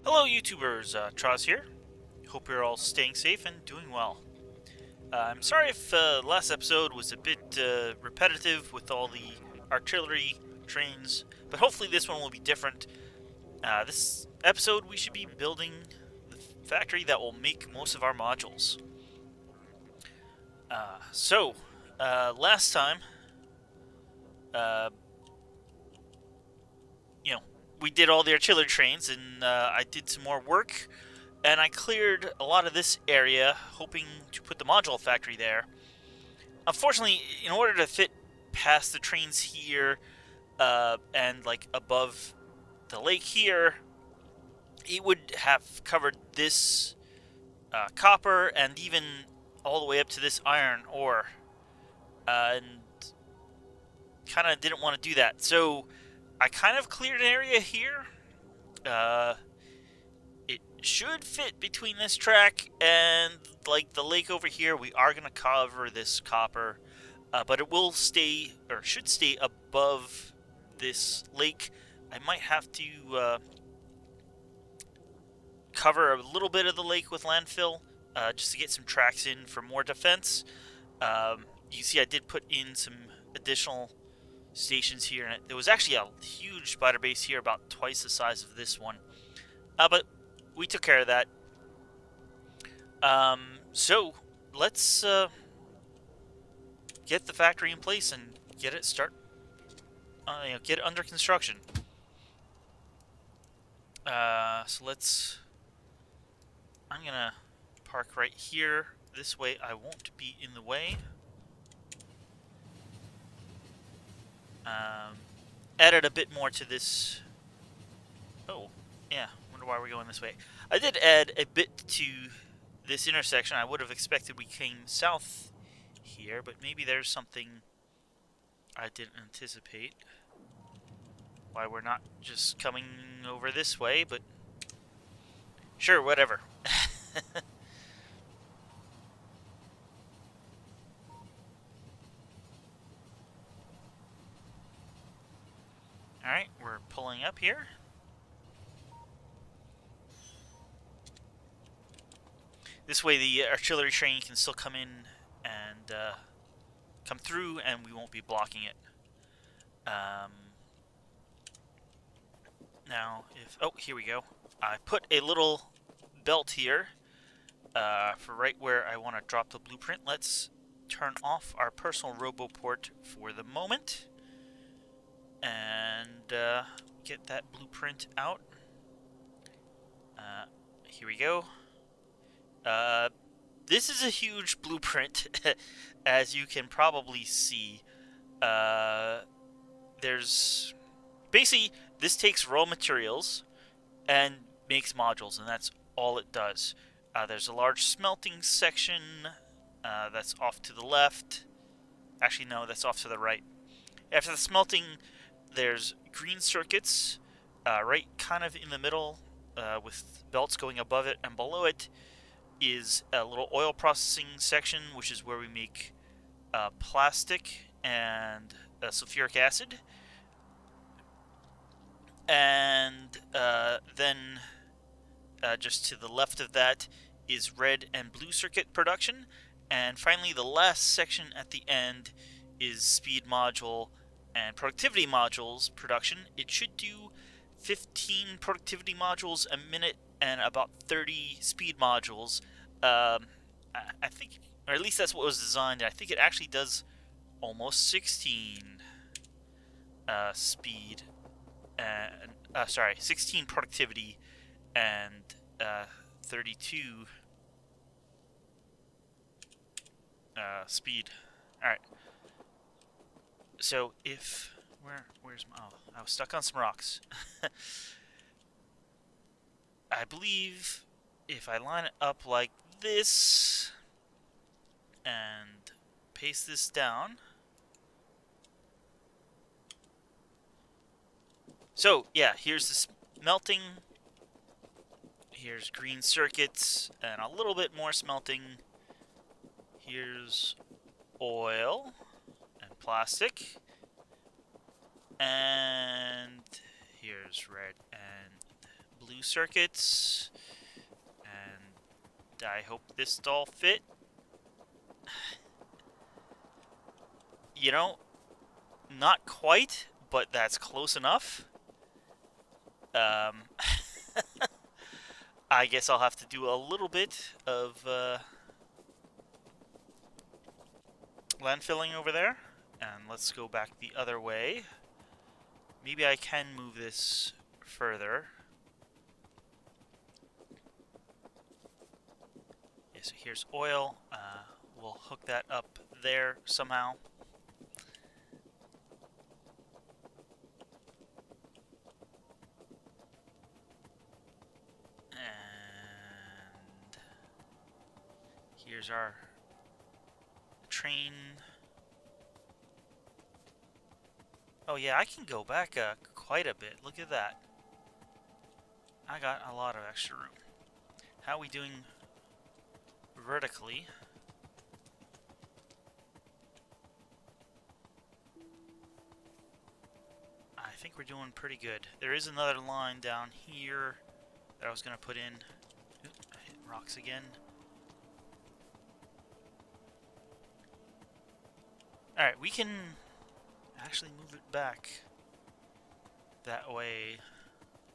Hello YouTubers, Troz here. Hope you're all staying safe and doing well. I'm sorry if last episode was a bit repetitive with all the artillery trains, but hopefully this one will be different. This episode we should be building the factory that will make most of our modules. Last time, uh, you know, we did all the artillery trains and I did some more work. And I cleared a lot of this area, hoping to put the module factory there. Unfortunately, in order to fit past the trains here and like above the lake here, it would have covered this copper and even all the way up to this iron ore. And kind of didn't want to do that. So I kind of cleared an area here. It should fit between this track and like the lake over here. We are going to cover this copper, but it will stay, or should stay, above this lake. I might have to cover a little bit of the lake with landfill just to get some tracks in for more defense. You see I did put in some additional stations here, and there was actually a huge spider base here, about twice the size of this one. But we took care of that. So let's get the factory in place and get it get it under construction. So let's. I'm gonna park right here. This way, I won't be in the way. Added a bit more to this. Oh, yeah. Wonder why we're going this way. I did add a bit to this intersection. I would have expected we came south here, but maybe there's something I didn't anticipate. Why we're not just coming over this way, but sure, whatever. Alright, we're pulling up here. This way the artillery train can still come in and come through, and we won't be blocking it. Now, oh, here we go. I put a little belt here for right where I want to drop the blueprint. Let's turn off our personal roboport for the moment and get that blueprint out. Here we go. This is a huge blueprint, as you can probably see. There's basically, this takes raw materials and makes modules, and that's all it does. There's a large smelting section that's off to the left. Actually, no, that's off to the right. After the smelting, there's green circuits right kind of in the middle with belts going above it, and below it is a little oil processing section, which is where we make plastic and sulfuric acid. And then just to the left of that is red and blue circuit production. And finally, the last section at the end is speed module and productivity modules production. It should do 15 productivity modules a minute and about 30 speed modules. I think, or at least that's what was designed. I think it actually does almost 16 speed and 16 productivity and 32 speed. All right. So if where's my? Oh, I was stuck on some rocks. I believe if I line it up like this and paste this down. So yeah, here's the smelting. Here's green circuits and a little bit more smelting. Here's oil and plastic. And here's red and blue circuits, and I hope this all fit. You know, not quite, but that's close enough. I guess I'll have to do a little bit of landfilling over there. And let's go back the other way. Maybe I can move this further. Yeah, so here's oil. We'll hook that up there somehow. And here's our train. Oh yeah, I can go back quite a bit. Look at that. I got a lot of extra room. How are we doing vertically? I think we're doing pretty good. There is another line down here that I was going to put in. Oop, I hit rocks again. Alright, we can actually move it back that way.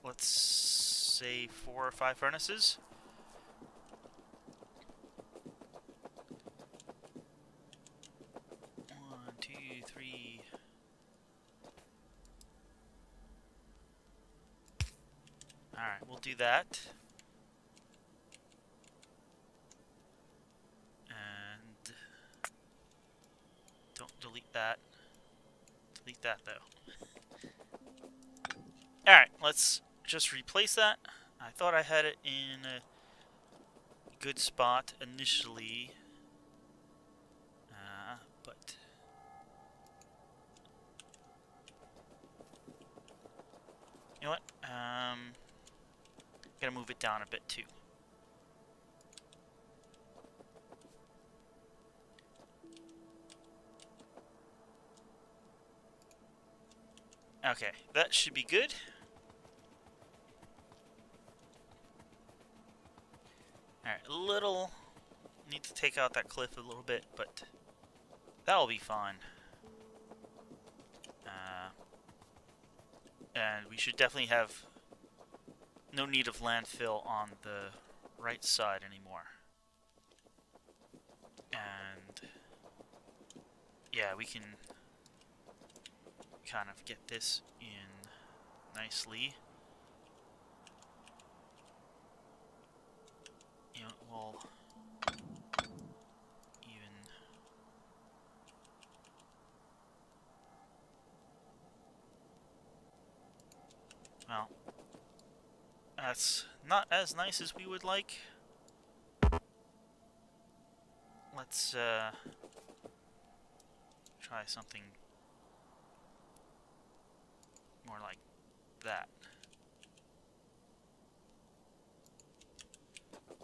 Let's say 4 or 5 furnaces. One, two, three. Alright, we'll do that. And don't delete that. Delete that though. Alright, let's just replace that. I thought I had it in a good spot initially. But you know what? Gotta move it down a bit too. Okay, that should be good. Alright, a little... Need to take out that cliff a little bit, but that'll be fine. And we should definitely have no need of landfill on the right side anymore. And yeah, we can kind of get this in nicely. You know, we'll even well, that's not as nice as we would like. Let's try something more like that.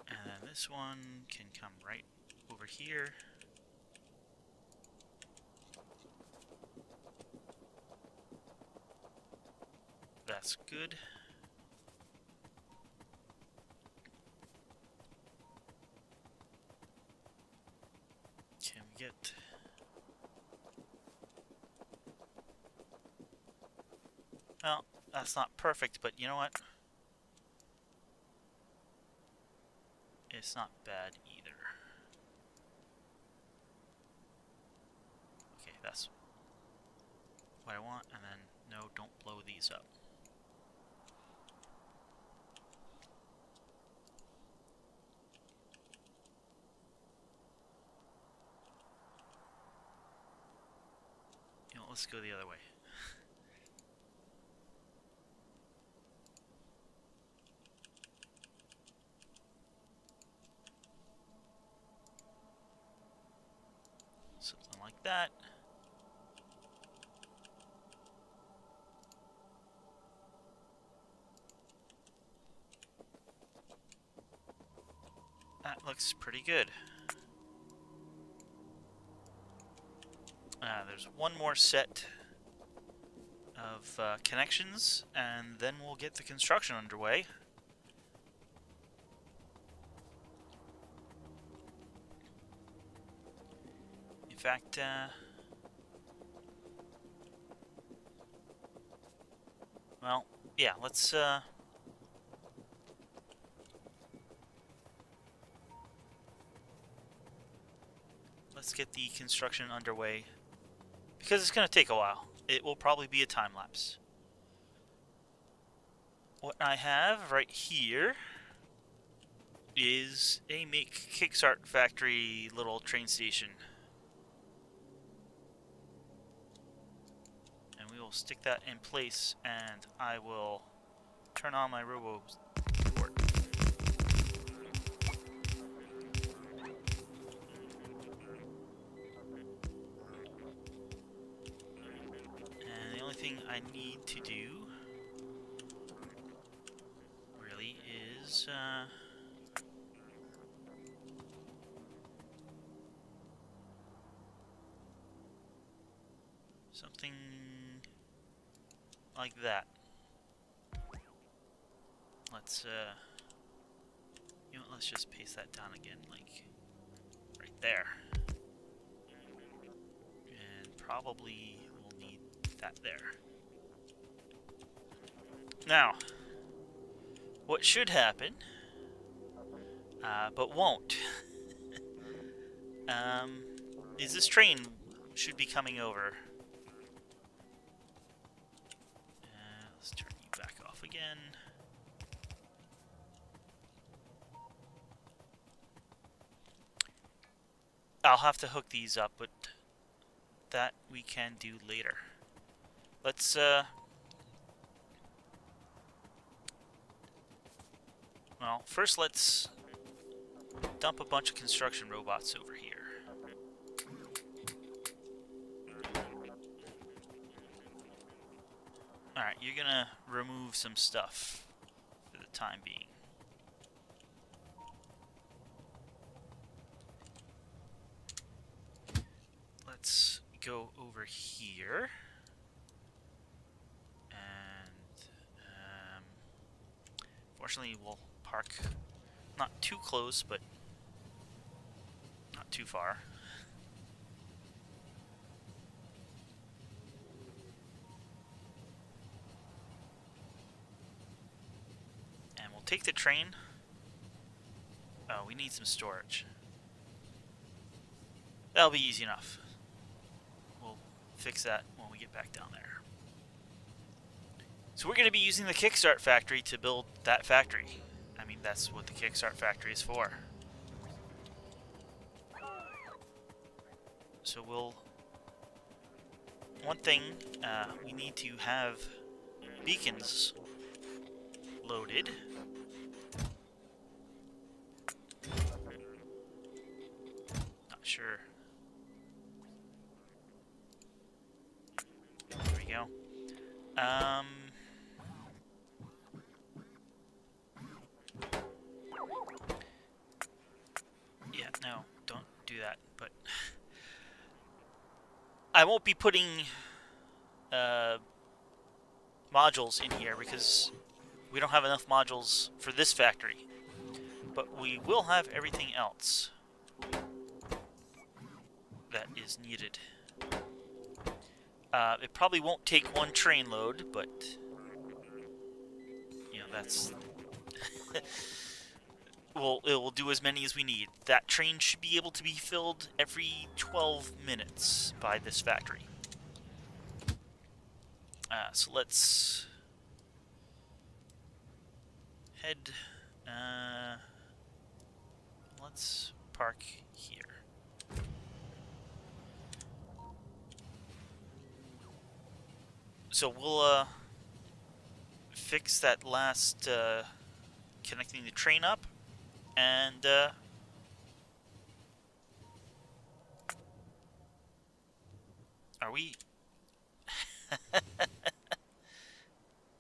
And then this one can come right over here. That's good. Can we get... Well, that's not perfect, but you know what? It's not bad either. Okay, that's what I want, and then no, don't blow these up. You know, let's go the other way. Something like that. That looks pretty good. There's one more set of connections, and then we'll get the construction underway. fact, well, yeah, let's get the construction underway, because it's going to take a while. It will probably be a time lapse. What I have right here is a Make Kickstart Factory little train station. And we will stick that in place, and I will turn on my robo port. And the only thing I need to do really is something like that. Let's you know what, let's just paste that down again, like right there. And probably we'll need that there. Now, what should happen, but won't, is this train should be coming over. Let's turn you back off again. I'll have to hook these up, but that we can do later. Let's, well, first let's dump a bunch of construction robots over here. Alright, you're gonna remove some stuff for the time being. Let's go over here. And, fortunately we'll park not too close, but not too far. And we'll take the train. Oh, we need some storage. That'll be easy enough. We'll fix that when we get back down there. So we're going to be using the Kickstart Factory to build that factory. I mean, that's what the Kickstart Factory is for. So one thing, we need to have beacons loaded. Not sure. There we go. Yeah, no, don't do that, but I won't be putting modules in here because we don't have enough modules for this factory, but we will have everything else that is needed. It probably won't take one train load, but you know, that's it will do as many as we need. That train should be able to be filled every 12 minutes by this factory. So let's head, let's park here. So we'll fix that last connecting the train up, and are we?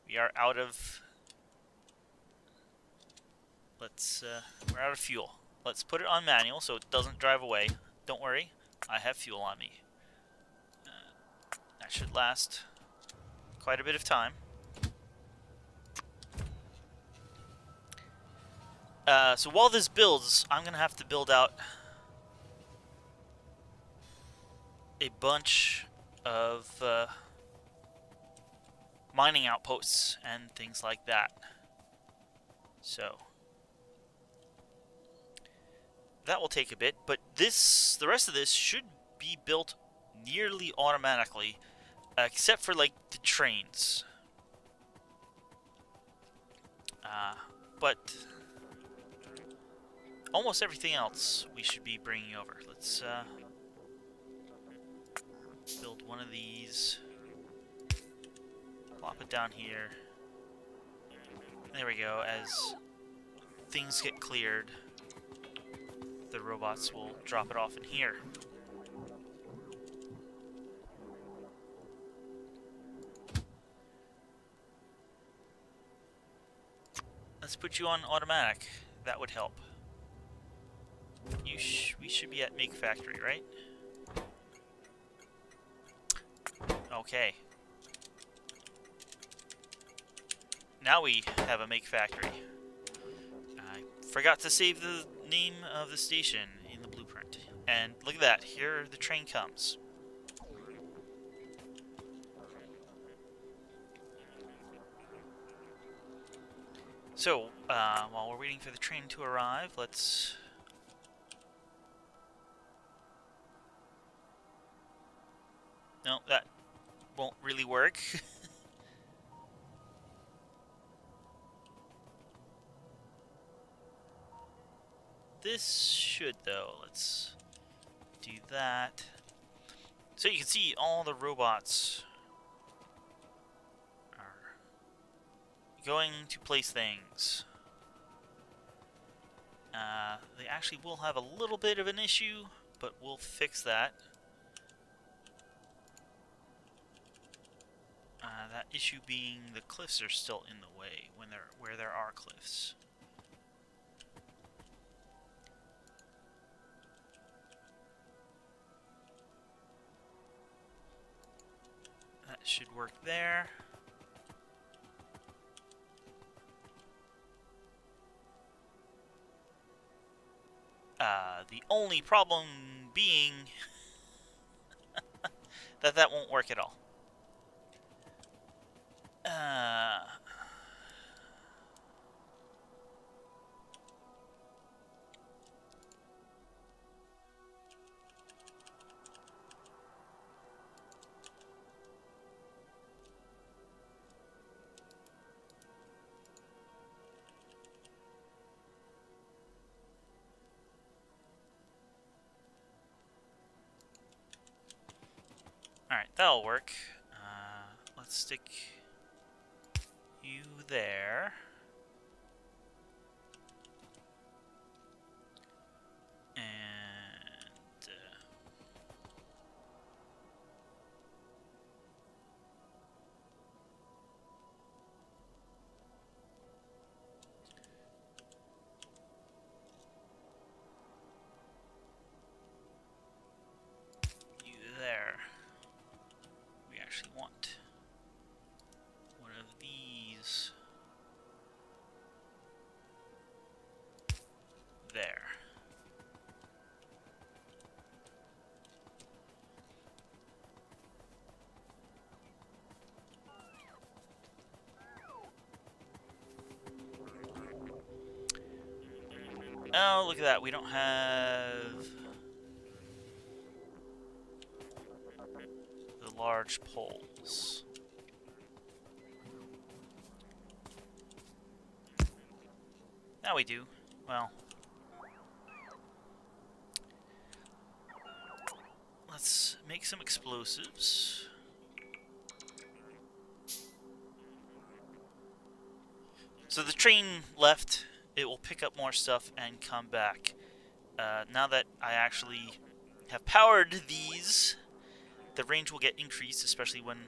We are out of. We're out of fuel. Let's put it on manual so it doesn't drive away. Don't worry, I have fuel on me. That should last quite a bit of time. So while this builds, I'm gonna have to build out a bunch of mining outposts and things like that. So that will take a bit, but the rest of this should be built nearly automatically, except for like the trains. But almost everything else we should be bringing over. Let's build one of these. Plop it down here. There we go. As things get cleared, the robots will drop it off in here. Let's put you on automatic. That would help. We should be at Make Factory, right? Okay. Now we have a Make Factory. I forgot to save the name of the station in the blueprint. And look at that. Here the train comes. So, while we're waiting for the train to arrive, let's... No, that won't really work. This should, though. Let's do that. So you can see all the robots are going to place things. They actually will have a little bit of an issue, but we'll fix that. That issue being the cliffs are still in the way where there are cliffs. That should work there. The only problem being that won't work at all. Alright, that'll work. Let's stick you there. And you there. We actually want one of these there. Oh, look at that. We don't have the large poles. Now we do. Well, let's make some explosives. So the train left. It will pick up more stuff and come back. Now that I actually have powered these, the range will get increased, especially when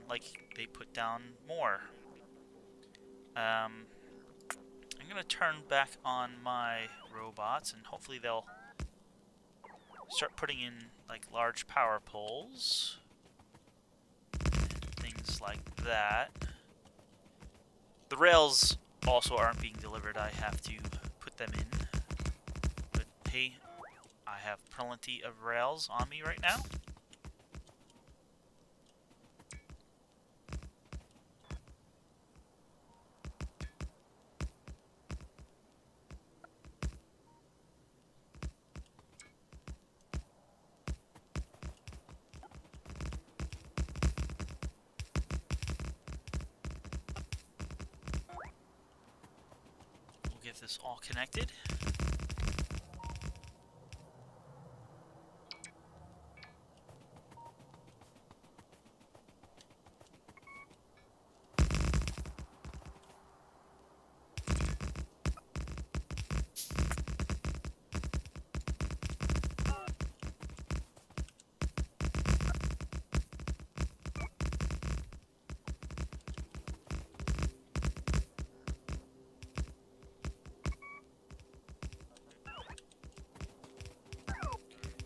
they put down more. I'm gonna turn back on my robots, and hopefully they'll start putting in large power poles, things like that. The rails also aren't being delivered. I have to put them in. But hey, I have plenty of rails on me right now. get this all connected.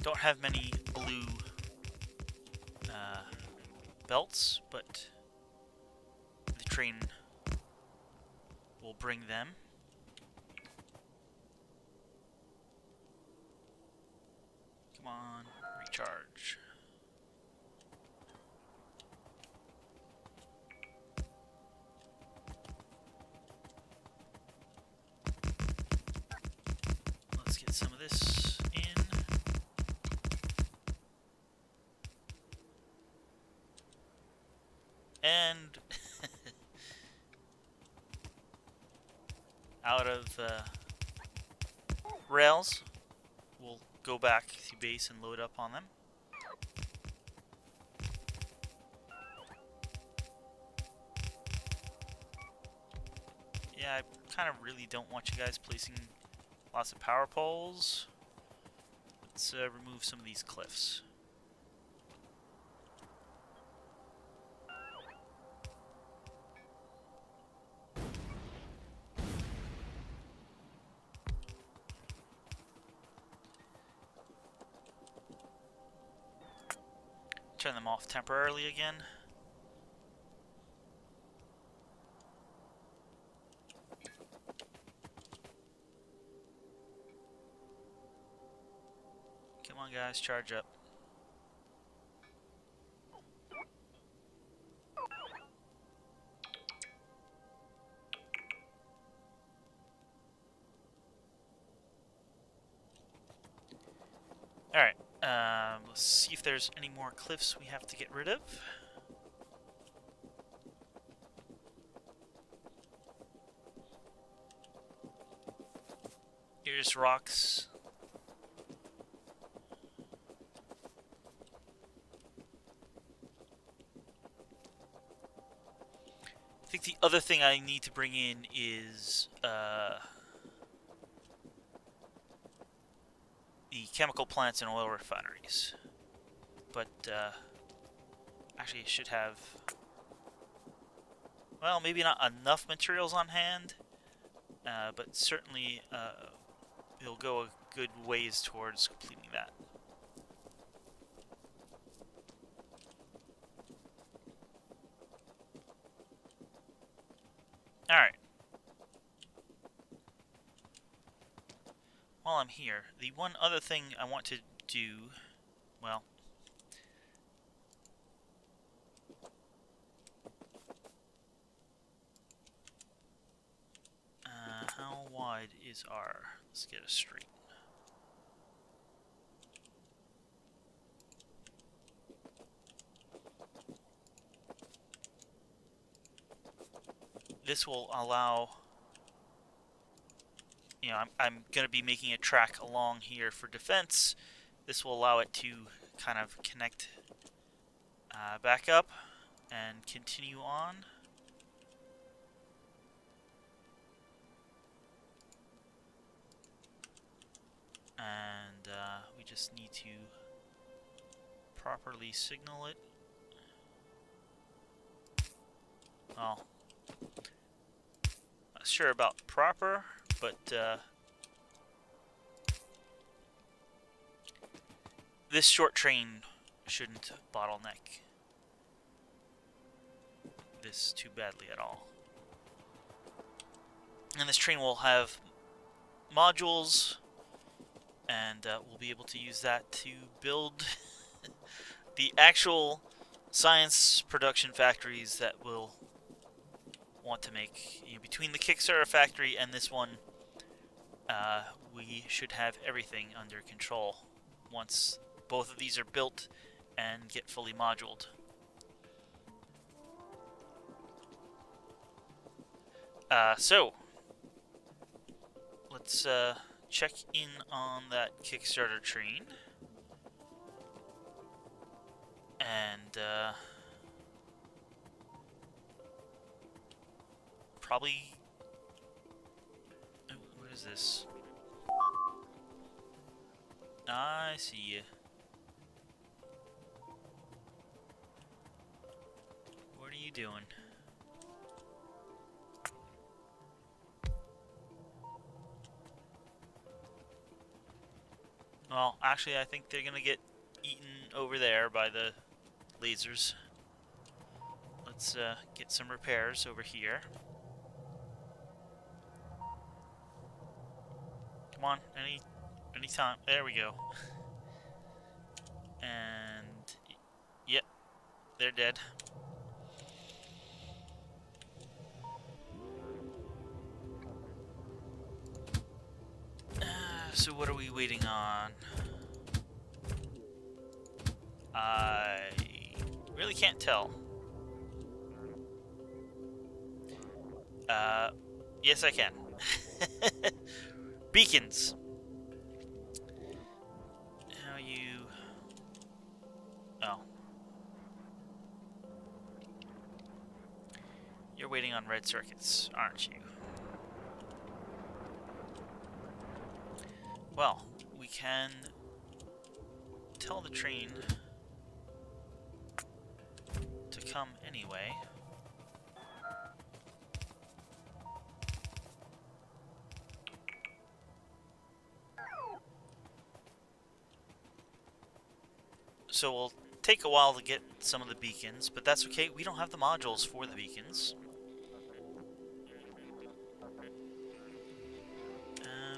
Don't have many blue belts, but the train will bring them. Come on, recharge. Let's get some of this in. And out of rails, we'll go back to base and load up on them. Yeah, I kind of really don't want you guys placing lots of power poles. Let's remove some of these cliffs. Turn them off temporarily again. Come on guys, charge up. Alright, let's see if there's any more cliffs we have to get rid of. Here's rocks. I think the other thing I need to bring in is the chemical plants and oil refineries. But actually I should have, well, maybe not enough materials on hand, but certainly it'll go a good ways towards completing that. Alright. While I'm here, the one other thing I want to do, well, how wide is our, let's get a street. This will allow, you know, I'm going to be making a track along here for defense. This will allow it to kind of connect back up and continue on. And we just need to properly signal it. Well, not sure about proper, but this short train shouldn't bottleneck this too badly at all. And this train will have modules, and we'll be able to use that to build the actual science production factories that we'll want to make. You know, between the Kickstarter factory and this one, we should have everything under control once both of these are built and get fully moduled. So let's check in on that Kickstarter train. And probably... What is this? I see you. What are you doing? Well, actually, I think they're gonna get eaten over there by the lasers. Let's get some repairs over here. Come on, any time. There we go. And yep, they're dead. So what are we waiting on? I really can't tell. Yes I can. Beacons. How you... Oh. You're waiting on red circuits, aren't you? Well, we can tell the train to come anyway. So we'll take a while to get some of the beacons, but that's okay. We don't have the modules for the beacons.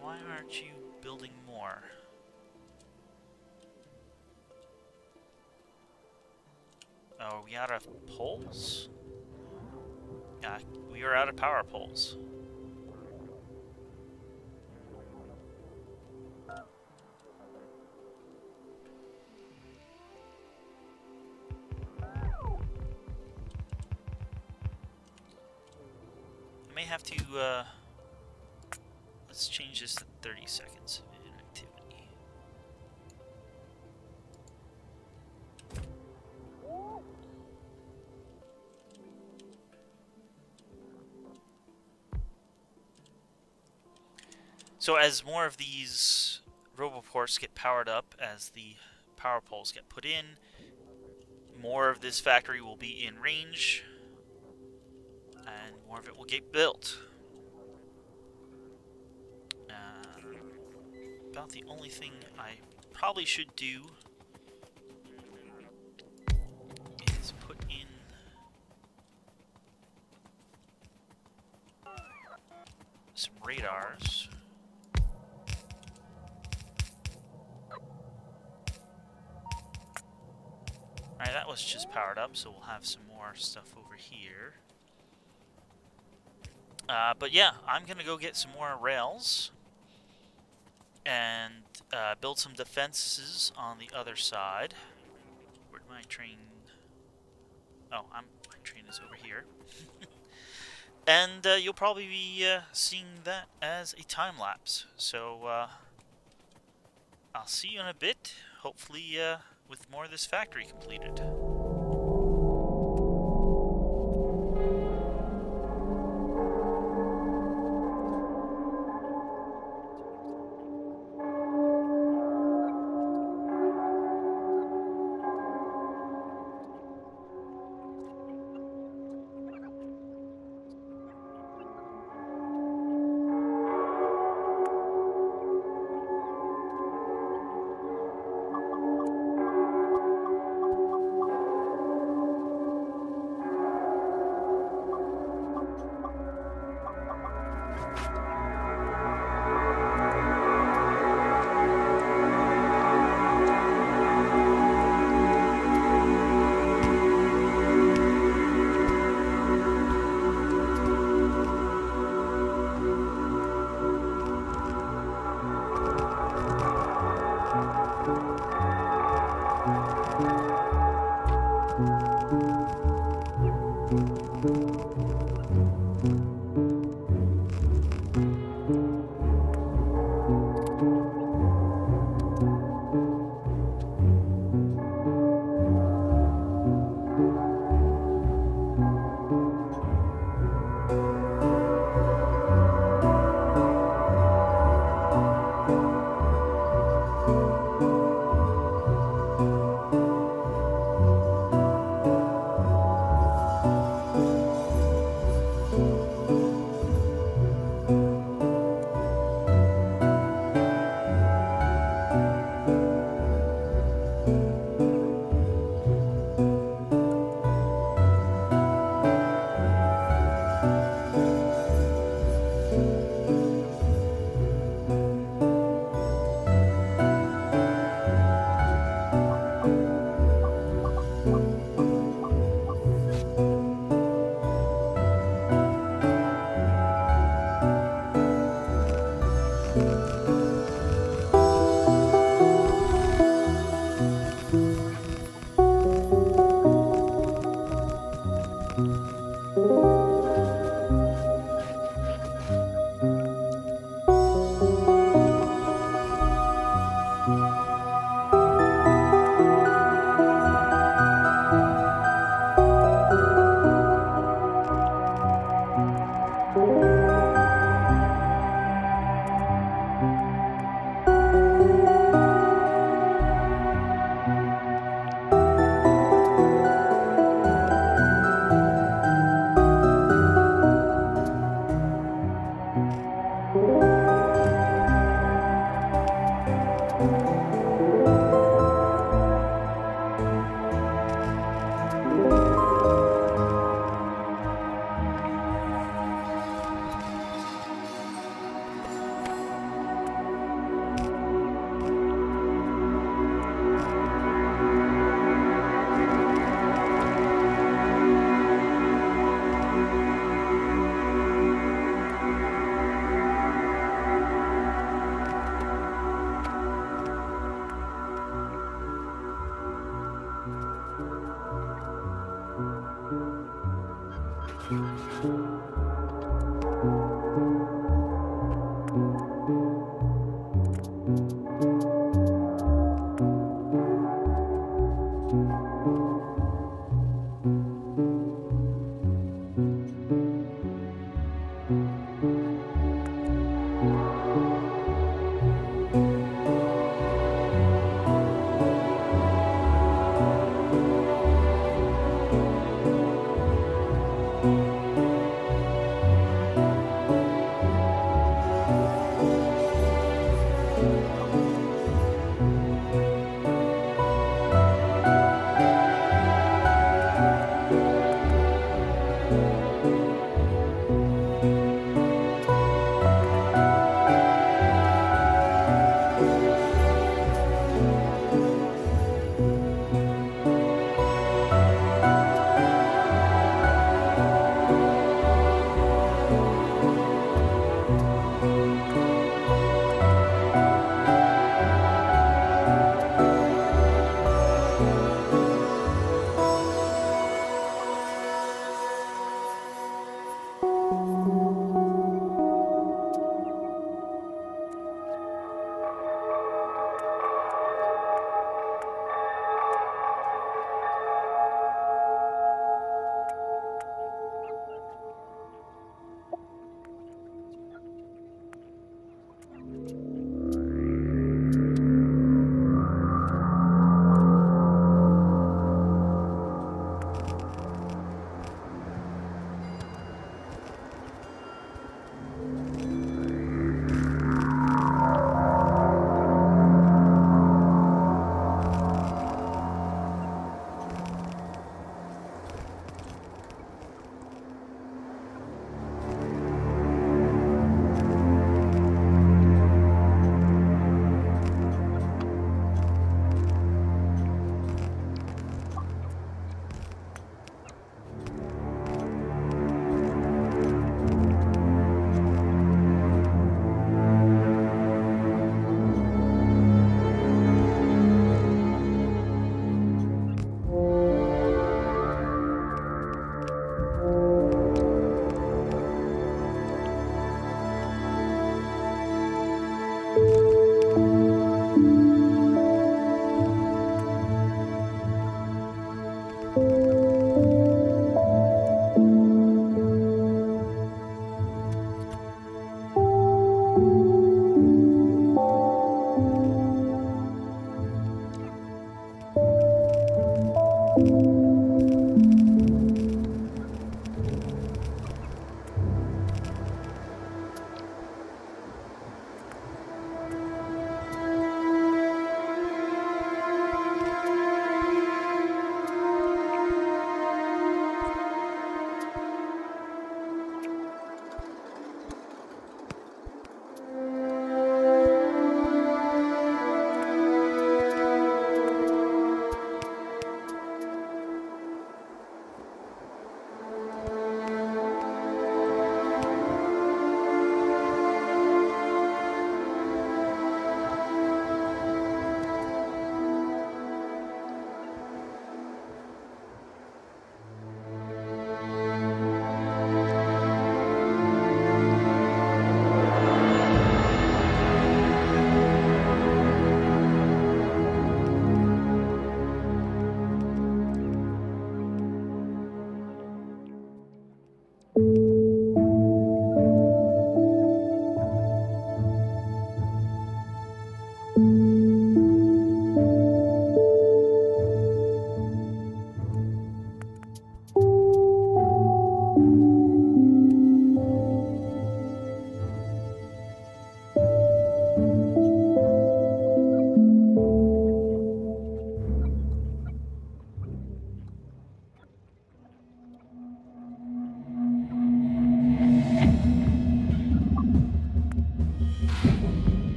Why aren't you building more? Oh, are we out of poles? Yeah, we are out of power poles. I may have to, let's change this to 30 seconds of inactivity. So as more of these roboports get powered up, as the power poles get put in, more of this factory will be in range, and more of it will get built. About the only thing I probably should do is put in some radars. Alright, that was just powered up, so we'll have some more stuff over here. But yeah, I'm gonna go get some more rails and build some defenses on the other side. Where'd my train... Oh, my train is over here. And you'll probably be seeing that as a time lapse. So I'll see you in a bit, hopefully with more of this factory completed.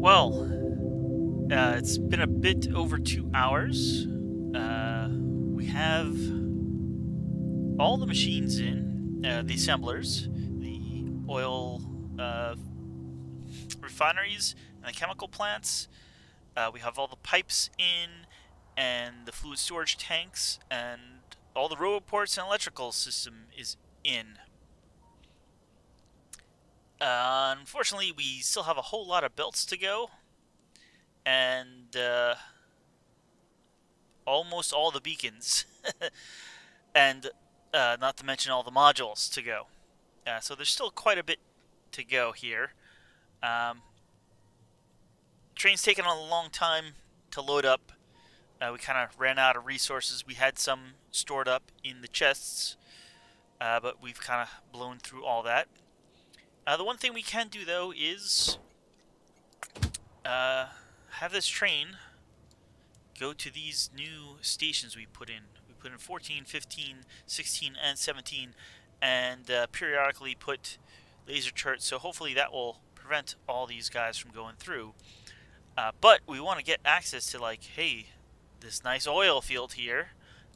Well, it's been a bit over 2 hours. We have all the machines in, the assemblers, the oil refineries, and the chemical plants. We have all the pipes in, and the fluid storage tanks, and all the robot ports and electrical system is in. Unfortunately, we still have a whole lot of belts to go, and almost all the beacons, and not to mention all the modules to go. So there's still quite a bit to go here. Train's taken a long time to load up. We kind of ran out of resources. We had some stored up in the chests, but we've kind of blown through all that. The one thing we can do, though, is have this train go to these new stations we put in. We put in 14, 15, 16, and 17, and periodically put laser turrets, so hopefully that will prevent all these guys from going through. But we want to get access to, like, hey, this nice oil field here.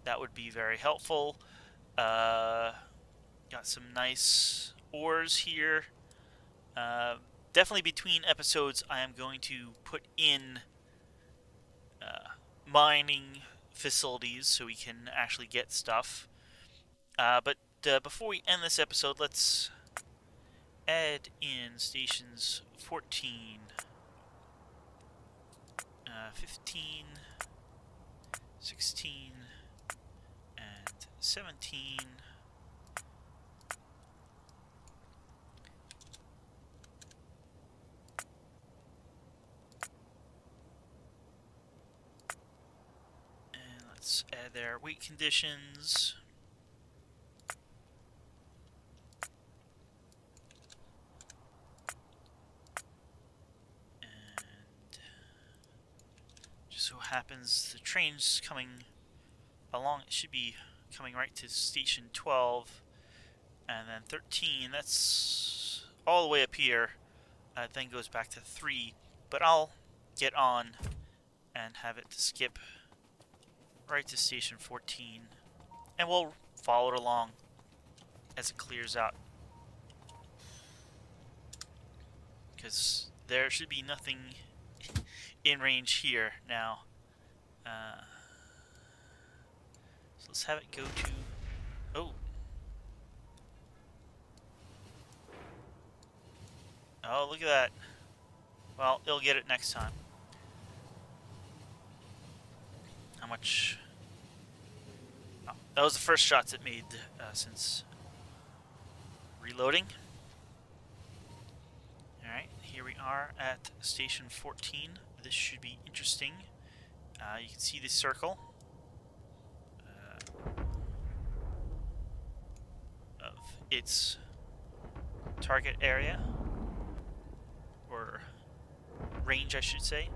That would be very helpful. Got some nice ores here. Definitely between episodes, I am going to put in mining facilities so we can actually get stuff. But before we end this episode, let's add in stations 14, 15, 16, and 17. And let's add their weight conditions. So happens the train's coming along. It should be coming right to station 12, and then 13. That's all the way up here. Then goes back to 3. But I'll get on and have it skip right to station 14, and we'll follow it along as it clears out. Because there should be nothing in range here now. So let's have it go to... Oh. Oh, look at that. Well, it'll get it next time. How much... Oh, that was the first shots it made since reloading. Alright, here we are at station 14. This should be interesting. You can see the circle of its target area. range, I should say.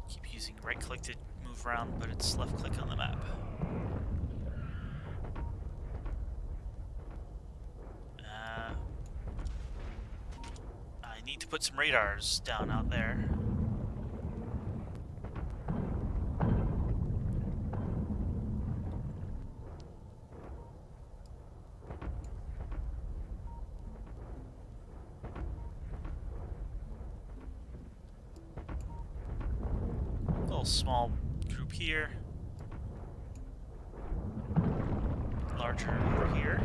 Keep using right click to move around, but it's left click on the map. I need to put some radars down out there. Small group here, larger over here,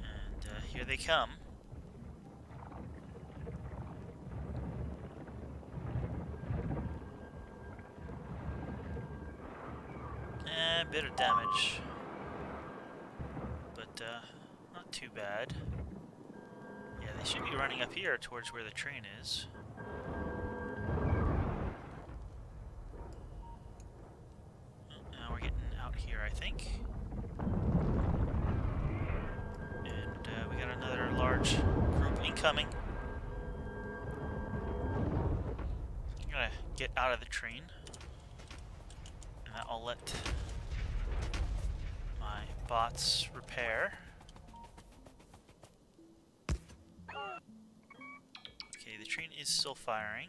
and here they come. A bit of damage, but not too bad. Yeah, they should be running up here towards where the train is. Now we're getting out here, I think. And we got another large group incoming. I'm gonna get out of the train. And I'll let my bots repair. The train is still firing.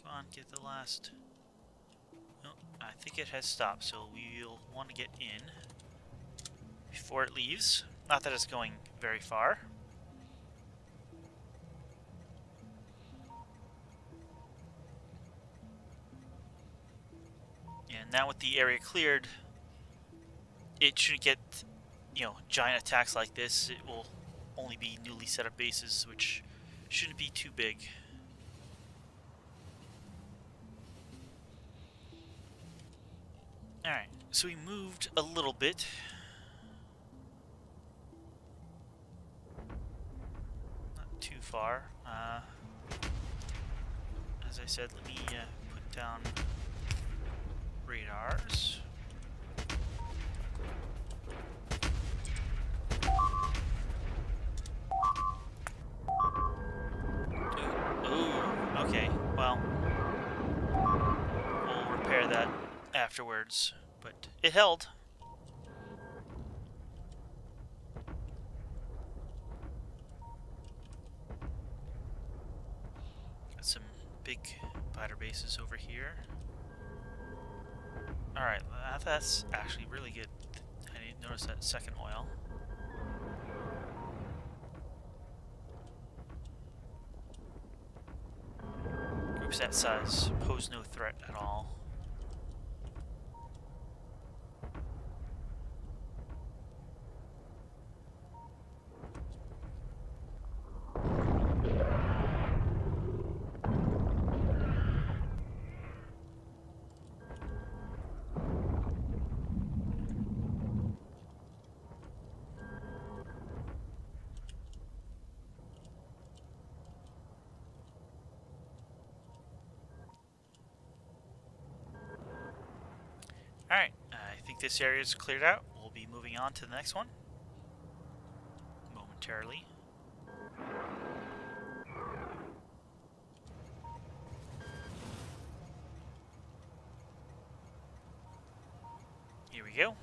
Come on, get the last. Oh, I think it has stopped, so we'll want to get in before it leaves. Not that it's going very far. And now with the area cleared, it shouldn't get, you know, giant attacks like this. It will only be newly set up bases, which shouldn't be too big. Alright, so we moved a little bit. Not too far. As I said, let me put down radars. Okay, well, we'll repair that afterwards, but it held. Got some big fighter bases over here. Alright, that's actually really good. I didn't notice that second oil. That size pose no threat at all. Alright, I think this area is cleared out. We'll be moving on to the next one momentarily. Here we go.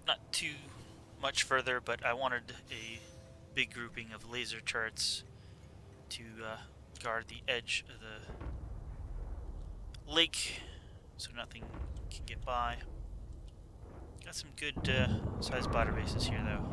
Not too much further, but I wanted a big grouping of laser turrets to guard the edge of the lake so nothing can get by. Got some good sized batter bases here though.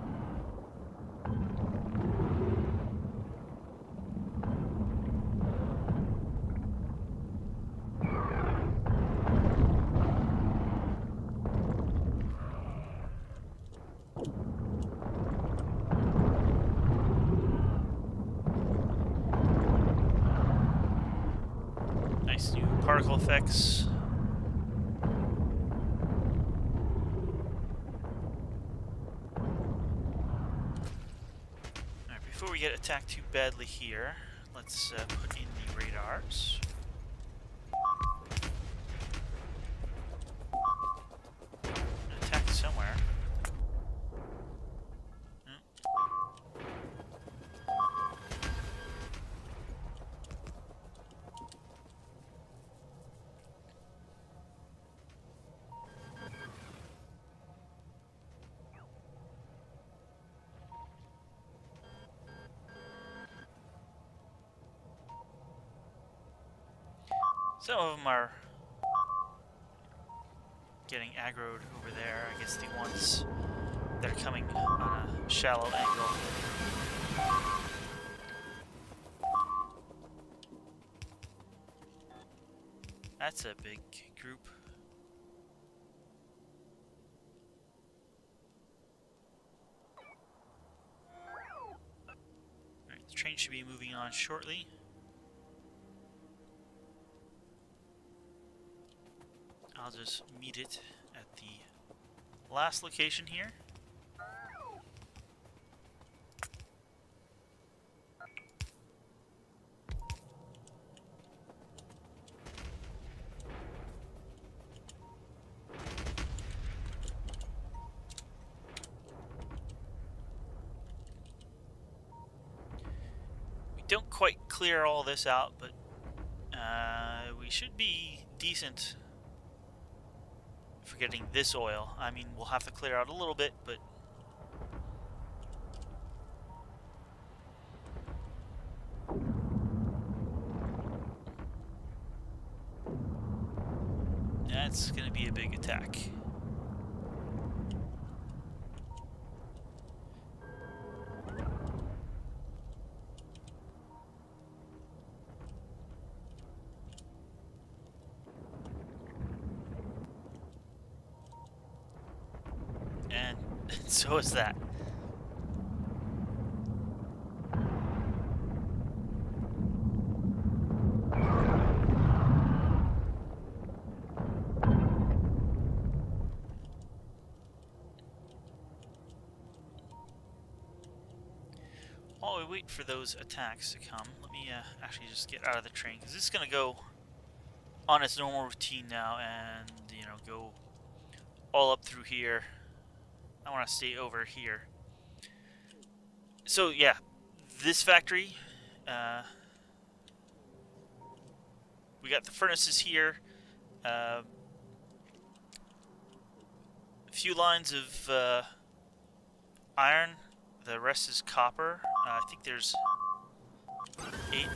Particle effects. get attacked too badly here, let's put in the radars. Attack somewhere. Some of them are getting aggroed over there. I guess the ones that are coming on a shallow angle. That's a big group. Alright, the train should be moving on shortly. I'll just meet it at the last location here. We don't quite clear all this out, but we should be decent for getting this oil. I mean, we'll have to clear out a little bit, but that's going to be a big attack. And so is that. While we wait for those attacks to come, let me actually just get out of the train, because this is going to go on its normal routine now and, you know, go all up through here. I want to stay over here. So, yeah, this factory, we got the furnaces here, a few lines of iron, the rest is copper. I think there's 8...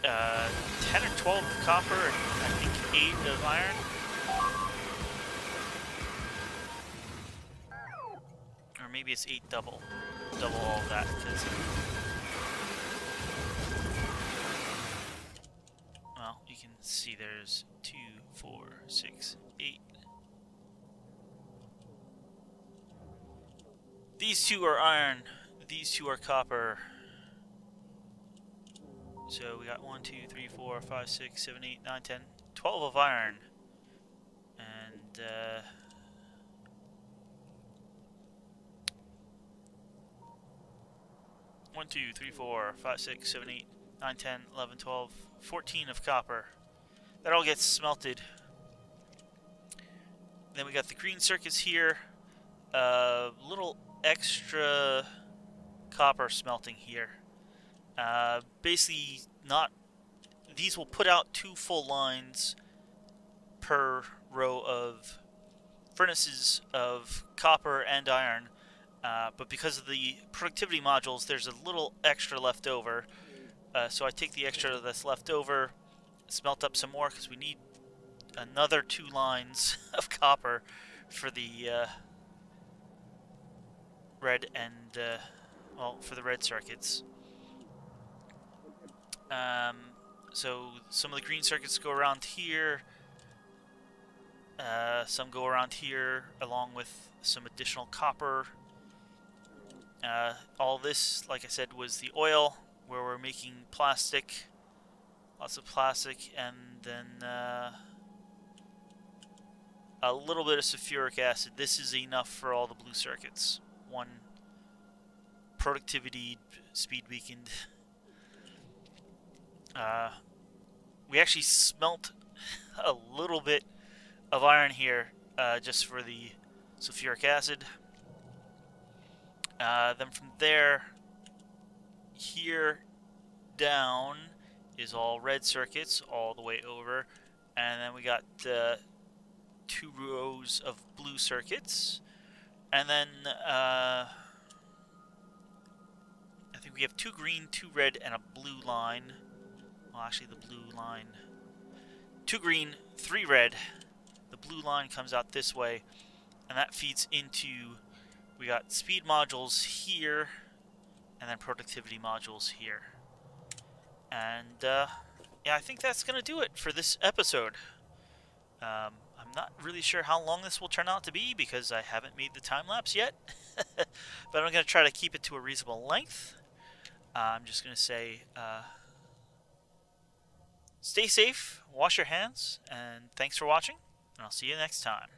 10 or 12 of copper and I think 8 of iron. Or maybe it's 8 double all of that, because, well, you can see there's 2, 4, 6, 8. These 2 are iron, these 2 are copper. So we got 1, 2, 3, 4, 5, 6, 7, 8, 9, 10, 12 of iron. And 1, 2, 3, 4, 5, 6, 7, 8, 9, 10, 11, 12, 14 of copper. That all gets smelted. Then we got the green circuits here. Little extra copper smelting here. Basically, these will put out 2 full lines per row of furnaces of copper and iron. But because of the productivity modules, there's a little extra left over. So I take the extra that's left over, smelt up some more, because we need another 2 lines of copper for the red and, well, for the red circuits. So some of the green circuits go around here. Some go around here along with some additional copper. All this, like I said, was the oil where we're making plastic, lots of plastic, and then a little bit of sulfuric acid. This is enough for all the blue circuits. One productivity speed weakened. We actually smelt a little bit of iron here just for the sulfuric acid. Then from there, here down is all red circuits all the way over, and then we got 2 rows of blue circuits, and then I think we have 2 green, 2 red, and a blue line. Well, actually the blue line, 2 green, 3 red. The blue line comes out this way, and that feeds into, we got speed modules here, and then productivity modules here. And yeah, I think that's going to do it for this episode. I'm not really sure how long this will turn out to be because I haven't made the time lapse yet. But I'm going to try to keep it to a reasonable length. I'm just going to say, stay safe, wash your hands, and thanks for watching, and I'll see you next time.